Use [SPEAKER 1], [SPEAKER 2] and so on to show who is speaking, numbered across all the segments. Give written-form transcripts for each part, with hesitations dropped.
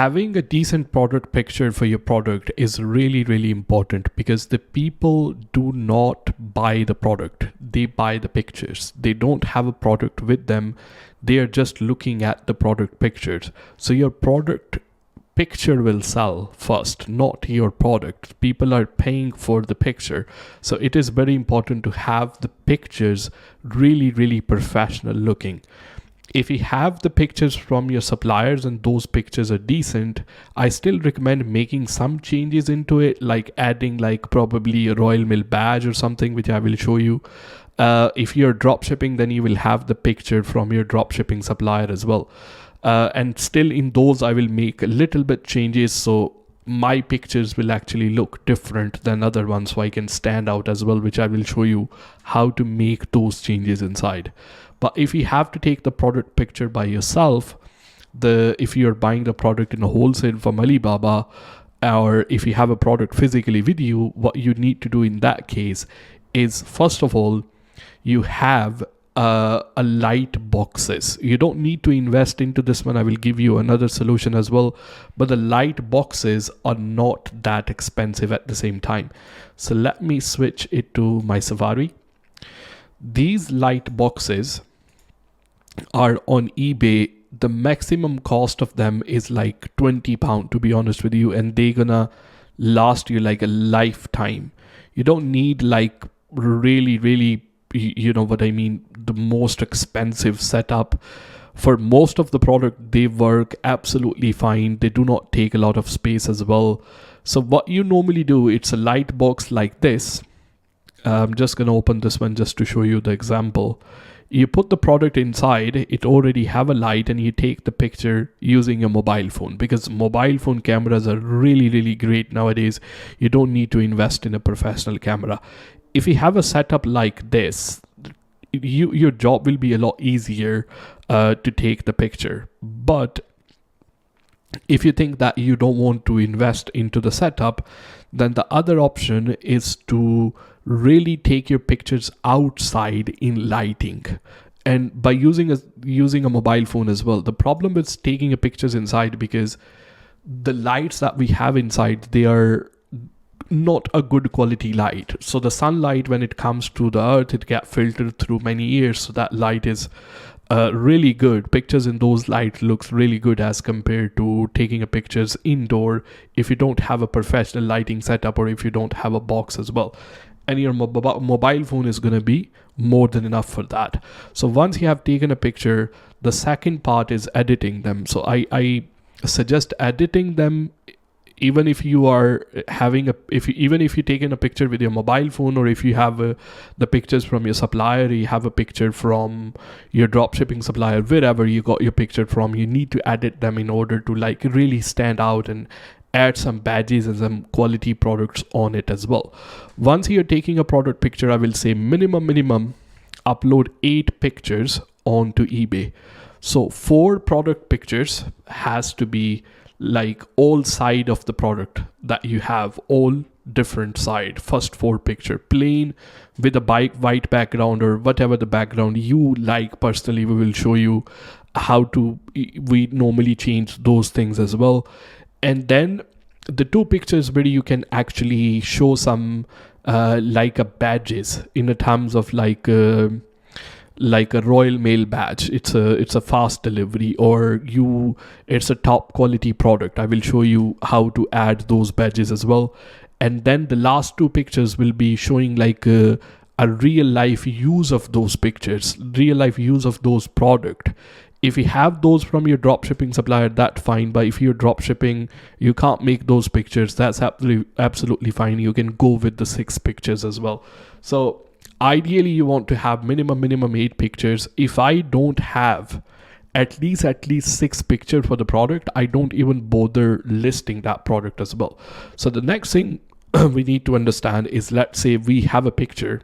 [SPEAKER 1] having a decent product picture for your product is really, really important, because the people do not buy the product, they buy the pictures. They don't have a product with them, they are just looking at the product pictures. So your product picture will sell first, not your product. People are paying for the picture, so it is very important to have the pictures really, really professional looking. If you have the pictures from your suppliers and those pictures are decent, I still recommend making some changes into it, like adding like probably a Royal Mail badge or something, which I will show you. If you're drop shipping, then you will have the picture from your drop shipping supplier as well. And still in those, I will make a little bit changes, so my pictures will actually look different than other ones, so I can stand out as well, which I will show you how to make those changes inside. But if you have to take the product picture by yourself, if you're buying the product in a wholesale from Alibaba, or if you have a product physically with you, what you need to do in that case is, first of all, you have a light boxes. You don't need to invest into this one. I will give you another solution as well, but the light boxes are not that expensive at the same time. So let me switch it to my Safari. These light boxes are on eBay. The maximum cost of them is like £20, to be honest with you, and they're gonna last you like a lifetime. You don't need like really, you know what I mean, the most expensive setup. For most of the product, they work absolutely fine. They do not take a lot of space as well. So what you normally do, it's a light box like this. I'm just gonna open this one just to show you the example. You put the product inside, it already have a light, and you take the picture using a mobile phone, because mobile phone cameras are really great nowadays. You don't need to invest in a professional camera. If you have a setup like this, your job will be a lot easier to take the picture. But if you think that you don't want to invest into the setup, then the other option is to really take your pictures outside in lighting, and by using a mobile phone as well. The problem with taking a pictures inside, because the lights that we have inside, they are not a good quality light. So the sunlight, when it comes to the earth, it gets filtered through many years, so that light is really good. Pictures in those lights looks really good as compared to taking a pictures indoor if you don't have a professional lighting setup, or if you don't have a box as well. And your mobile phone is going to be more than enough for that. So once you have taken a picture, the second part is editing them. So I suggest editing them, even if you are having even if you taken a picture with your mobile phone, or if you have the pictures from your supplier, you have a picture from your dropshipping supplier, wherever you got your picture from, you need to edit them in order to like really stand out and add some badges and some quality products on it as well. Once you're taking a product picture, I will say minimum upload 8 pictures onto eBay. So 4 product pictures has to be like all side of the product that you have, all different side. First 4 picture plain with a white background, or whatever the background you like. Personally, we will show you how to we normally change those things as well. And then the 2 pictures where you can actually show some like a badges in a terms of like a Royal Mail badge. It's a fast delivery, or it's a top quality product. I will show you how to add those badges as well. And then the last 2 pictures will be showing like a real life use of those pictures, real life use of those product. If you have those from your dropshipping supplier, that's fine. But if you're dropshipping, you can't make those pictures, that's absolutely fine. You can go with the 6 pictures as well. So ideally, you want to have minimum 8 pictures. If I don't have at least 6 pictures for the product, I don't even bother listing that product as well. So the next thing we need to understand is, let's say we have a picture.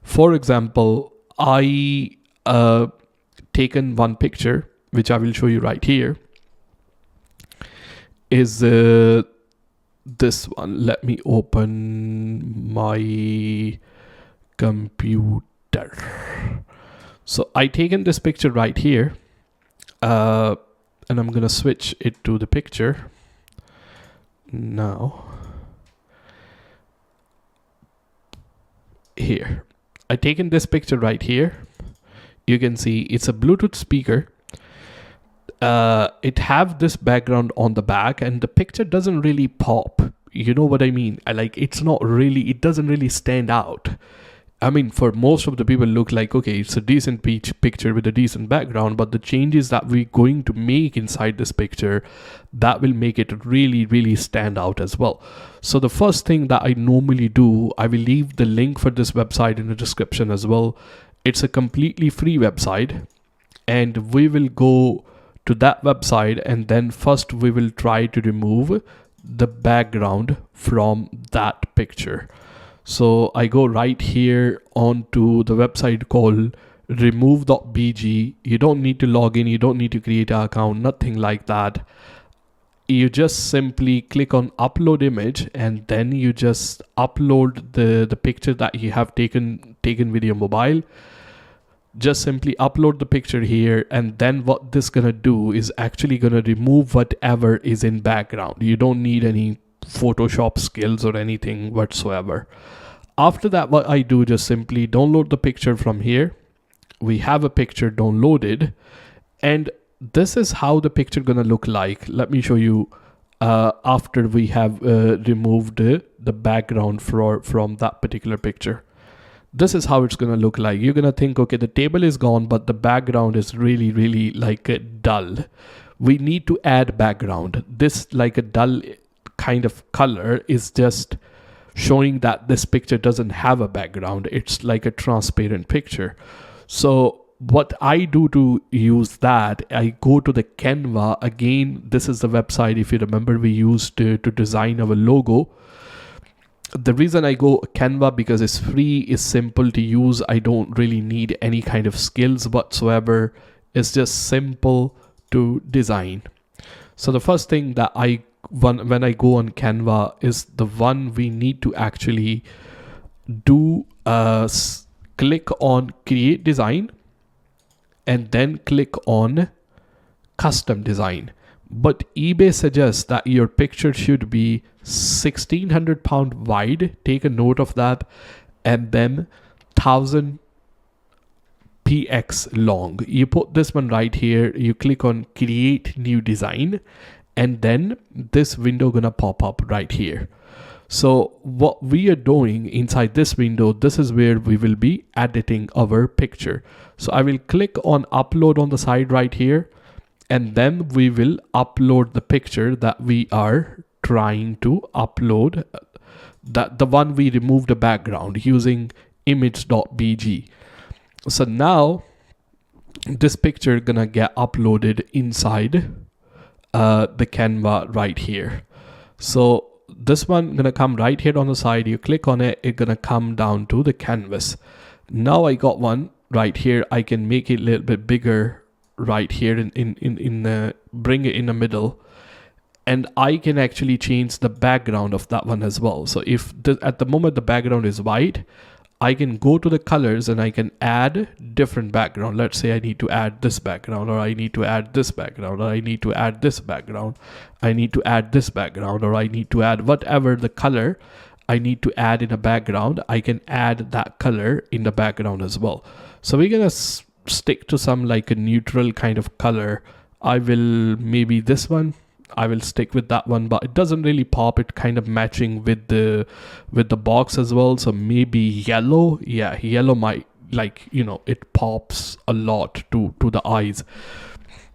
[SPEAKER 1] For example, I taken one picture, which I will show you right here, is this one. Let me open my computer. So I taken this picture right here. and I'm gonna switch it to the picture. Now here, I taken this picture right here. You can see it's a Bluetooth speaker. It have this background on the back, and the picture doesn't really pop. You know what I mean? It doesn't really stand out. I mean, for most of the people look like, okay, it's a decent picture with a decent background, but the changes that we're going to make inside this picture, that will make it really, really stand out as well. So the first thing that I normally do, I will leave the link for this website in the description as well. It's a completely free website, and we will go to that website, and then first we will try to remove the background from that picture. So I go right here onto the website called remove.bg. You don't need to log in, you don't need to create an account, nothing like that. You just simply click on upload image, and then you just upload the picture that you have taken with your mobile. Just simply upload the picture here, and then what this gonna do is actually gonna remove whatever is in background. You don't need any Photoshop skills or anything whatsoever. After that, what I do, just simply download the picture from here. We have a picture downloaded, and this is how the picture gonna look like. Let me show you after we have removed the background from that particular picture. This is how it's gonna look like. You're gonna think, okay, the table is gone, but the background is really, really like dull. We need to add background. This like a dull kind of color is just showing that this picture doesn't have a background. It's like a transparent picture. So what I do to use that, I go to the Canva. Again, this is the website, if you remember, we used to design our logo. The reason I go Canva, because it's free, is simple to use. I don't really need any kind of skills whatsoever. It's just simple to design. So the first thing that when I go on Canva is the one we need to actually do, click on create design, and then click on custom design. But eBay suggests that your picture should be 1600 pound wide. Take a note of that. And then 1000 px long. You put this one right here. You click on create new design, and then this window gonna pop up right here. So what we are doing inside this window, this is where we will be editing our picture. So I will click on upload on the side right here, and then we will upload the picture that we are trying to upload, that the one we removed the background using image.bg. So now this picture gonna get uploaded inside the Canva right here. So this one gonna come right here on the side. You click on it, it's gonna come down to the canvas. Now I got one right here. I can make it a little bit bigger right here bring it in the middle, and I can actually change the background of that one as well. So if at the moment the background is white, I can go to the colors and I can add different background. Let's say I need to add this background, or I need to add this background, or I need to add this background, I need to add this background, or I need to add whatever the color I need to add in a background. I can add that color in the background as well. So we're gonna stick to some like a neutral kind of color. I will maybe this one. I will stick with that one, but it doesn't really pop. It kind of matching with the box as well. So maybe yellow. Yeah, yellow might, like, you know, it pops a lot to the eyes.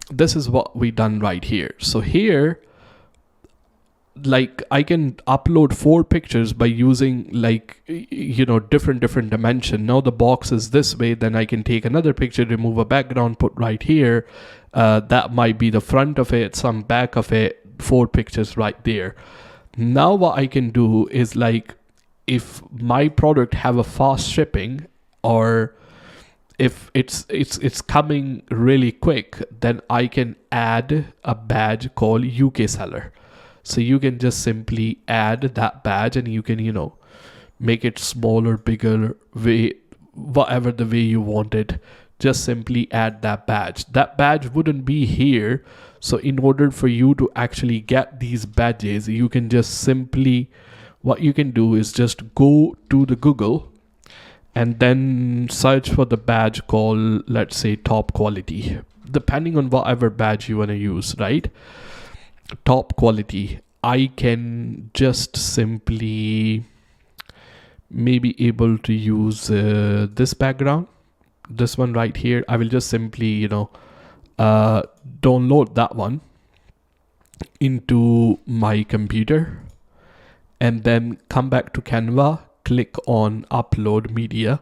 [SPEAKER 1] This is what we done right here. So here, like, I can upload 4 pictures by using, like, you know, different dimension. Now the box is this way, then I can take another picture, remove a background, put right here. That might be the front of it, some back of it, 4 pictures right there. Now what I can do is, like, if my product have a fast shipping, or if it's coming really quick, then I can add a badge called UK seller. So you can just simply add that badge, and you can, you know, make it smaller, bigger, whatever the way you want it just simply add that badge. That badge wouldn't be here. So in order for you to actually get these badges, you can just simply, what you can do is just go to the Google and then search for the badge called, let's say, top quality, depending on whatever badge you want to use, right? Top quality. I can just simply maybe able to use this background, this one right here. I will just simply, download that one into my computer and then come back to Canva, click on upload media,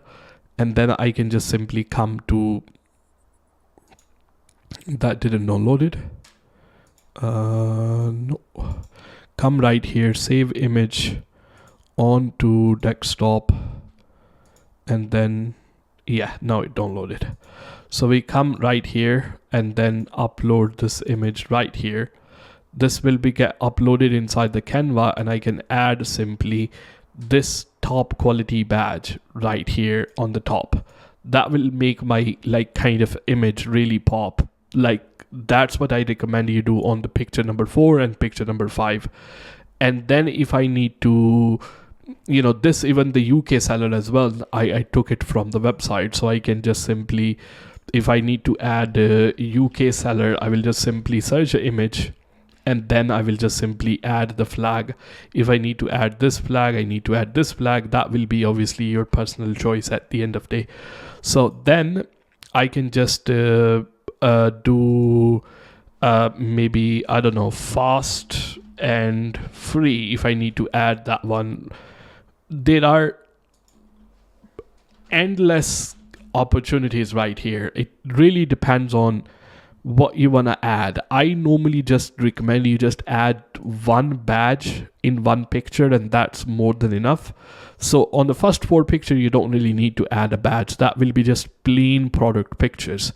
[SPEAKER 1] and then I can just simply come to, that didn't download it. No, come right here, save image onto desktop, and then yeah, now it downloaded. So we come right here and then upload this image right here. This will be get uploaded inside the Canva, and I can add simply this top quality badge right here on the top. That will make my kind of image really pop. That's what I recommend you do on the picture number 4 and picture number 5. And then if I need to, this, even the UK seller as well, I took it from the website, so I can just simply, if I need to add a UK seller, I will just simply search an image and then I will just simply add the flag. If I need to add this flag, I need to add this flag. That will be obviously your personal choice at the end of the day. So then I can just do maybe, I don't know, fast and free if I need to add that one. There are endless opportunities right here. It really depends on what you want to add. I normally just recommend you just add one badge in one picture, and that's more than enough. So on the first 4 pictures, you don't really need to add a badge. That will be just plain product pictures,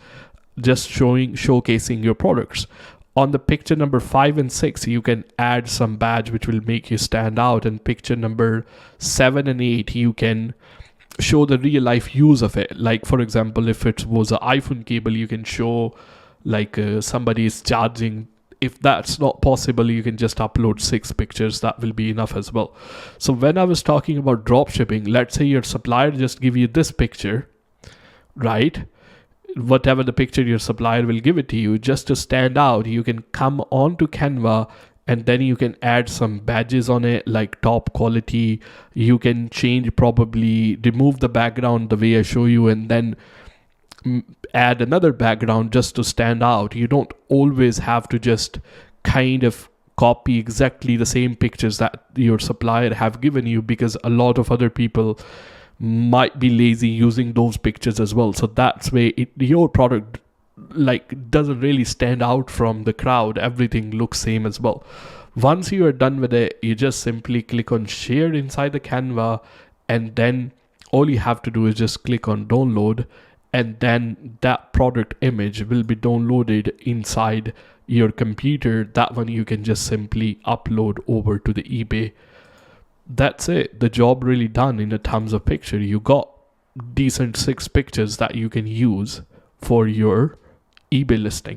[SPEAKER 1] just showcasing your products. On the picture number 5 and 6, you can add some badge which will make you stand out. And picture number 7 and 8, you can show the real life use of it. Like for example, if it was an iPhone cable, you can show somebody is charging. If that's not possible, you can just upload 6 pictures. That will be enough as well. So when I was talking about drop shipping, let's say your supplier just give you this picture, right? Whatever the picture your supplier will give it to you, just to stand out, you can come on to Canva and then you can add some badges on it, like top quality. You can change, probably remove the background the way I show you, and then add another background just to stand out. You don't always have to just kind of copy exactly the same pictures that your supplier have given you, because a lot of other people might be lazy using those pictures as well. So that's where your product doesn't really stand out from the crowd. Everything looks same as well. Once you are done with it, you just simply click on share inside the Canva, and then all you have to do is just click on download, and then that product image will be downloaded inside your computer. That one you can just simply upload over to the eBay. That's it. The job really done in terms of picture. You got decent 6 pictures that you can use for your eBay listing.